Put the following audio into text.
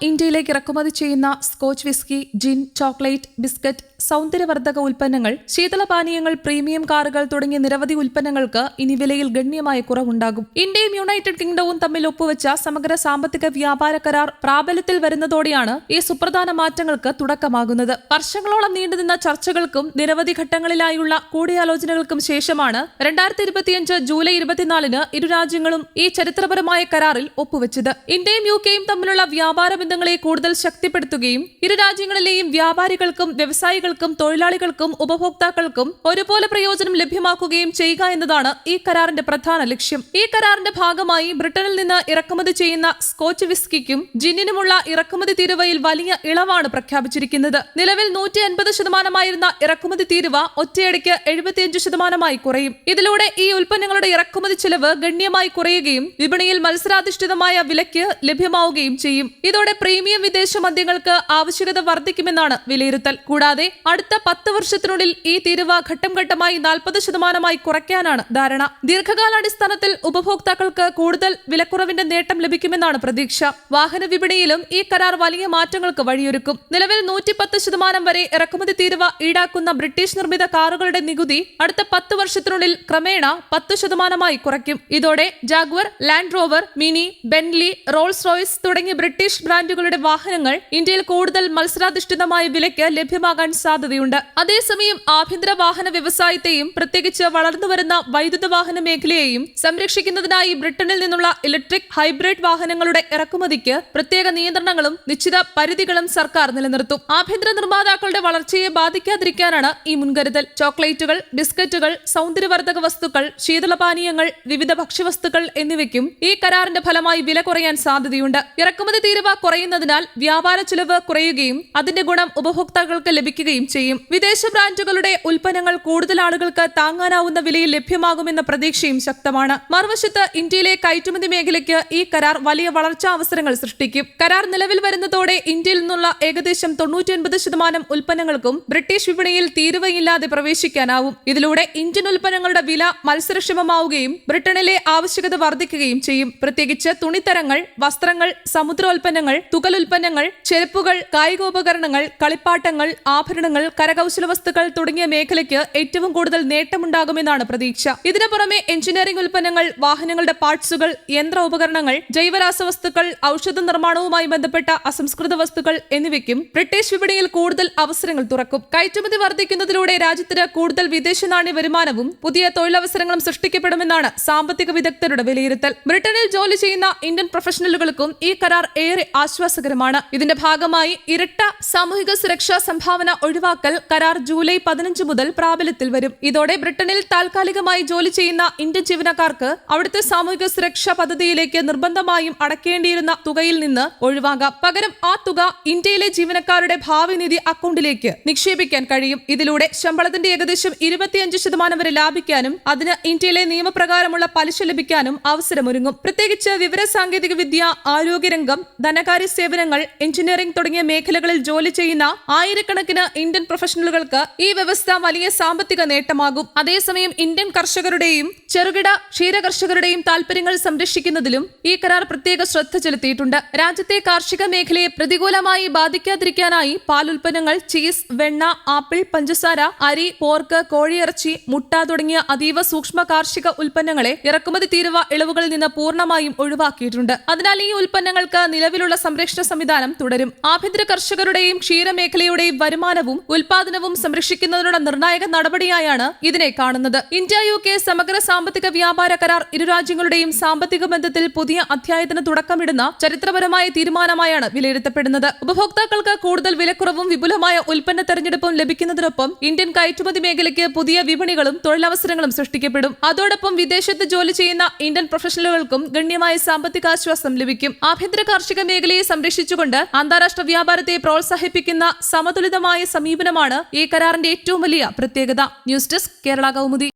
ഇന്ത്യയിലേക്ക് ഇറക്കുമതി ചെയ്യുന്ന സ്കോച്ച് വിസ്കി, ജിൻ, ചോക്ലേറ്റ്, ബിസ്ക്കറ്റ്, സൗന്ദര്യവർദ്ധക ഉൽപ്പന്നങ്ങൾ, ശീതളപാനീയങ്ങൾ, പ്രീമിയം കാറുകൾ തുടങ്ങിയ നിരവധി ഉൽപ്പന്നങ്ങൾക്ക് ഇനി വിലയിൽ ഗണ്യമായ കുറവുണ്ടാകും. ഇന്ത്യയും യുണൈറ്റഡ് കിങ്ഡവും തമ്മിൽ ഒപ്പുവെച്ച സമഗ്ര സാമ്പത്തിക വ്യാപാര കരാർ പ്രാബല്യത്തിൽ വരുന്നതോടെയാണ് ഈ സുപ്രധാന മാറ്റങ്ങൾക്ക് തുടക്കമാകുന്നത്. വർഷങ്ങളോളം നീണ്ടുനിന്ന ചർച്ചകൾക്കും നിരവധി ഘട്ടങ്ങളിലായുള്ള കൂടിയാലോചനകൾക്കും ശേഷമാണ് 2025 ജൂലൈ 24 ഇരു രാജ്യങ്ങളും ഈ ചരിത്രപരമായ കരാറിൽ ഒപ്പുവെച്ചത്. ഇന്ത്യയും യുകെയും തമ്മിലുള്ള വ്യാപാര ബന്ധങ്ങളെ കൂടുതൽ ശക്തിപ്പെടുത്തുകയും ഇരു രാജ്യങ്ങളിലെയും വ്യാപാരികൾക്കും വ്യവസായികൾക്കും തൊഴിലാളികൾക്കും ഉപഭോക്താക്കൾക്കും ഒരുപോലെ പ്രയോജനം ലഭ്യമാക്കുകയും ചെയ്യുക എന്നതാണ് ഈ കരാറിന്റെ പ്രധാന ലക്ഷ്യം. ഈ കരാറിന്റെ ഭാഗമായി ബ്രിട്ടനിൽ നിന്ന് ഇറക്കുമതി ചെയ്യുന്ന സ്കോച്ച് വിസ്കിക്കും ജിന്നിനുമുള്ള ഇറക്കുമതി തീരുവയിൽ വലിയ ഇളവാണ് പ്രഖ്യാപിച്ചിരിക്കുന്നത്. നിലവിൽ 150% ഇറക്കുമതി തീരുവ ഒറ്റയടിക്ക് 75% കുറയും. ഇതിലൂടെ ഈ ഉൽപ്പന്നങ്ങളുടെ ഇറക്കുമതി ചെലവ് ഗണ്യമായി കുറയുകയും വിപണിയിൽ മത്സരാധിഷ്ഠിതമായ വിലയ്ക്ക് ലഭ്യമാവുകയും ചെയ്യും. ഇതോടെ പ്രീമിയം വിദേശ മദ്യങ്ങൾക്ക് ആവശ്യകത വർദ്ധിക്കുമെന്നാണ് വിലയിരുത്തൽ. കൂടാതെ അടുത്ത 10 വർഷത്തിനുള്ളിൽ ഈ തീരുവ ഘട്ടം ഘട്ടമായി 40% കുറയ്ക്കാനാണ് ധാരണ. ദീർഘകാലാടിസ്ഥാനത്തിൽ ഉപഭോക്താക്കൾക്ക് കൂടുതൽ വിലക്കുറവിന്റെ നേട്ടം ലഭിക്കുമെന്നാണ് പ്രതീക്ഷ. വാഹന വിപണിയിലും ഈ കരാർ വലിയ മാറ്റങ്ങൾക്ക് വഴിയൊരുക്കും. നിലവിൽ 110% വരെ ഇറക്കുമതി തീരുവ ഈടാക്കുന്ന ബ്രിട്ടീഷ് നിർമ്മിത കാറുകളുടെ നികുതി അടുത്ത 10 വർഷത്തിനുള്ളിൽ ക്രമേണ 10% കുറയ്ക്കും. ഇതോടെ Jaguar, Land Rover, Mini, Bentley, Rolls Royce തുടങ്ങിയ ബ്രിട്ടീഷ് ബ്രാൻഡുകളുടെ വാഹനങ്ങൾ ഇന്ത്യയിൽ കൂടുതൽ മത്സരാധിഷ്ഠിതമായ വിലയ്ക്ക് ലഭ്യമാകാൻ സാധ്യതയുണ്ട്. അതേസമയം ആഭ്യന്തര വാഹന വ്യവസായത്തെയും പ്രത്യേകിച്ച് വളർന്നുവരുന്ന വൈദ്യുത വാഹന മേഖലയെയും സംരക്ഷിക്കുന്നതിനായി ബ്രിട്ടനിൽ നിന്നുള്ള ഇലക്ട്രിക് ഹൈബ്രിഡ് വാഹനങ്ങളുടെ ഇറക്കുമതിക്ക് പ്രത്യേക നിയന്ത്രണങ്ങളും നിശ്ചിത പരിധികളും സർക്കാർ നിലനിർത്തും. ആഭ്യന്തര നിർമ്മാതാക്കളുടെ വളർച്ചയെ ബാധിക്കാതിരിക്കാനാണ് ഈ മുൻകരുതൽ. ചോക്ലേറ്റുകൾ, ബിസ്ക്കറ്റുകൾ, സൗന്ദര്യവർദ്ധക വസ്തുക്കൾ, ശീതളപാനീയങ്ങൾ, വിവിധ ഭക്ഷ്യവസ്തുക്കൾ എന്നിവയ്ക്കും ഈ കരാറിന്റെ ഫലമായി വില കുറയാൻ സാധ്യതയുണ്ട്. ഇറക്കുമതി തീരുവ കുറയുന്നതിനാൽ വ്യാപാര ചെലവ് കുറയുകയും അതിന്റെ ഗുണം ഉപഭോക്താക്കൾക്ക് ലഭിക്കുകയും ചെയ്യും. വിദേശ ബ്രാൻഡുകളുടെ ഉൽപ്പന്നങ്ങൾ കൂടുതൽ ആളുകൾക്ക് താങ്ങാനാവുന്ന വിലയിൽ ലഭ്യമാകുമെന്ന പ്രതീക്ഷയും ശക്തമാണ്. മറുവശത്ത് ഇന്ത്യയിലെ കയറ്റുമതി മേഖലയ്ക്ക് ഈ കരാർ വലിയ വളർച്ചാ അവസരങ്ങൾ സൃഷ്ടിക്കും. കരാർ നിലവിൽ വരുന്നതോടെ ഇന്ത്യയിൽ നിന്നുള്ള ഏകദേശം 99% ഉൽപ്പന്നങ്ങൾക്കും ബ്രിട്ടീഷ് വിപണിയിൽ തീരുവയില്ലാതെ പ്രവേശിക്കാനാവും. ഇതിലൂടെ ഇന്ത്യൻ ഉൽപ്പന്നങ്ങളുടെ വില മത്സരക്ഷമമാവുകയും ബ്രിട്ടനിലെ ആവശ്യകത വർദ്ധിക്കുകയും ചെയ്യും. പ്രത്യേകിച്ച് തുണിത്തരങ്ങൾ, വസ്ത്രങ്ങൾ, സമുദ്രോൽപ്പന്നങ്ങൾ, തുകലുൽപ്പന്നങ്ങൾ, ചെരുപ്പുകൾ, കായികോപകരണങ്ങൾ, കളിപ്പാട്ടങ്ങൾ, ആഭരണങ്ങൾ, കരകൗശല വസ്തുക്കൾ തുടങ്ങിയ മേഖലയ്ക്ക് ഏറ്റവും കൂടുതൽ നേട്ടമുണ്ടാകുമെന്നാണ് പ്രതീക്ഷ. ഇതിനു പുറമെ എഞ്ചിനീയറിംഗ് ഉൽപ്പന്നങ്ങൾ, വാഹനങ്ങളുടെ പാർട്സുകൾ, യന്ത്ര ഉപകരണങ്ങൾ, ജൈവരാസവസ്തുക്കൾ, ഔഷധ നിർമ്മാണവുമായി ബന്ധപ്പെട്ട അസംസ്കൃത വസ്തുക്കൾ എന്നിവയ്ക്കും ബ്രിട്ടീഷ് വിപണിയിൽ കൂടുതൽ അവസരങ്ങൾ തുറക്കും. കയറ്റുമതി വർദ്ധിക്കുന്നതിലൂടെ രാജ്യത്തിന് കൂടുതൽ വിദേശ നാണ്യ വരുമാനവും പുതിയ തൊഴിലവസരങ്ങളും സൃഷ്ടിക്കപ്പെടുമെന്നാണ് സാമ്പത്തിക വിദഗ്ധരുടെ വിലയിരുത്തൽ. ബ്രിട്ടനിൽ ജോലി ചെയ്യുന്ന ഇന്ത്യൻ പ്രൊഫഷണലുകൾക്കും ഈ കരാർ ഏറെ ആശ്വാസകരമാണ്. ഇതിന്റെ ഭാഗമായി ഇരട്ട സാമൂഹിക സുരക്ഷാ സംഭാവന ഒഴിവാക്കൽ കരാർ ജൂലൈ 15 മുതൽ പ്രാബല്യത്തിൽ വരും. ഇതോടെ ബ്രിട്ടനിൽ താൽക്കാലികമായി ജോലി ചെയ്യുന്ന ഇന്ത്യൻ ജീവനക്കാർക്ക് അവിടുത്തെ സാമൂഹിക സുരക്ഷാ പദ്ധതിയിലേക്ക് നിർബന്ധമായും അടക്കേണ്ടിയിരുന്ന തുകയിൽ നിന്ന് ഒഴിവാകാം. പകരം ആ തുക ഇന്ത്യയിലെ ജീവനക്കാരുടെ ഭാവി നിധി അക്കൗണ്ടിലേക്ക് നിക്ഷേപിക്കാൻ കഴിയും. ഇതിലൂടെ ശമ്പളത്തിന്റെ ഏകദേശം 25% വരെ ലാഭിക്കാനും അതിന് ഇന്ത്യയിലെ നിയമപ്രകാരമുള്ള പലിശ ലഭിക്കാനും അവസരമൊരുങ്ങും. പ്രത്യേകിച്ച് വിവര സാങ്കേതിക വിദ്യ, ആരോഗ്യരംഗം, ധനകാര്യ സേവനങ്ങൾ, എഞ്ചിനീയറിംഗ് തുടങ്ങിയ മേഖലകളിൽ ജോലി ചെയ്യുന്ന ആയിരക്കണക്കിന് ഇന്ത്യൻ പ്രൊഫഷണലുകൾക്ക് ഈ വ്യവസ്ഥ വലിയ സാമ്പത്തിക നേട്ടമാകും. അതേസമയം ഇന്ത്യൻ കർഷകരുടെയും ചെറുകിട ക്ഷീര കർഷകരുടെയും താൽപര്യങ്ങൾ സംരക്ഷിക്കുന്നതിലും ഈ കരാർ പ്രത്യേക ശ്രദ്ധ ചെലുത്തിയിട്ടുണ്ട്. രാജ്യത്തെ കാർഷിക മേഖലയെ പ്രതികൂലമായി ബാധിക്കാതിരിക്കാനായി പാലുൽപ്പന്നങ്ങൾ, ചീസ്, വെണ്ണ, ആപ്പിൾ, പഞ്ചസാര, അരി, പോർക്ക്, കോഴിയിറച്ചി, മുട്ട തുടങ്ങിയ അതീവ സൂക്ഷ്മ കാർഷിക ഉൽപ്പന്നങ്ങളെ ഇറക്കുമതി തീരുവ ഇളവുകളിൽ നിന്ന് പൂർണ്ണമായും ഒഴിവാക്കിയിട്ടുണ്ട്. അതിനാൽ ഈ ഉൽപ്പന്നങ്ങൾക്ക് നിലവിലുള്ള സംരക്ഷണ സംവിധാനം തുടരും. ആഭ്യന്തര കർഷകരുടെയും ക്ഷീരമേഖലയുടെയും വരുമാനവും ഉൽപാദനവും സംരക്ഷിക്കുന്നതിനുള്ള നിർണായക നടപടിയായാണ് ഇതിനെ കാണുന്നത്. ഇന്ത്യ യുകെ സമഗ്ര സാമ്പത്തിക വ്യാപാര കരാർ ഇരു രാജ്യങ്ങളുടെയും സാമ്പത്തിക ബന്ധത്തിൽ പുതിയ അധ്യായത്തിന് തുടക്കമിടുന്ന ചരിത്രപരമായ തീരുമാനമായാണ് വിലയിരുത്തപ്പെടുന്നത്. ഉപഭോക്താക്കൾക്ക് കൂടുതൽ വിലക്കുറവും വിപുലമായ ഉൽപ്പന്ന തെരഞ്ഞെടുപ്പും ലഭിക്കുന്നതിനൊപ്പം ഇന്ത്യൻ കയറ്റുമതി മേഖലയ്ക്ക് പുതിയ വിപണികളും തൊഴിലവസരങ്ങളും സൃഷ്ടിക്കപ്പെടും. അതോടൊപ്പം വിദേശത്ത് ജോലി ചെയ്യുന്ന ഇന്ത്യൻ പ്രൊഫഷണലുകൾക്കും ഗണ്യമായ സാമ്പത്തികാശ്വാസം ലഭിക്കും. ആഭ്യന്തര കാർഷിക മേഖലയെ സംരക്ഷിച്ചുകൊണ്ട് അന്താരാഷ്ട്ര വ്യാപാരത്തെ പ്രോത്സാഹിപ്പിക്കുന്ന സമതുലിതമായ സമീപനമാണ് ഈ കരാറിന്റെ ഏറ്റവും വലിയ പ്രത്യേകത. News desk, Kerala Kaumudi.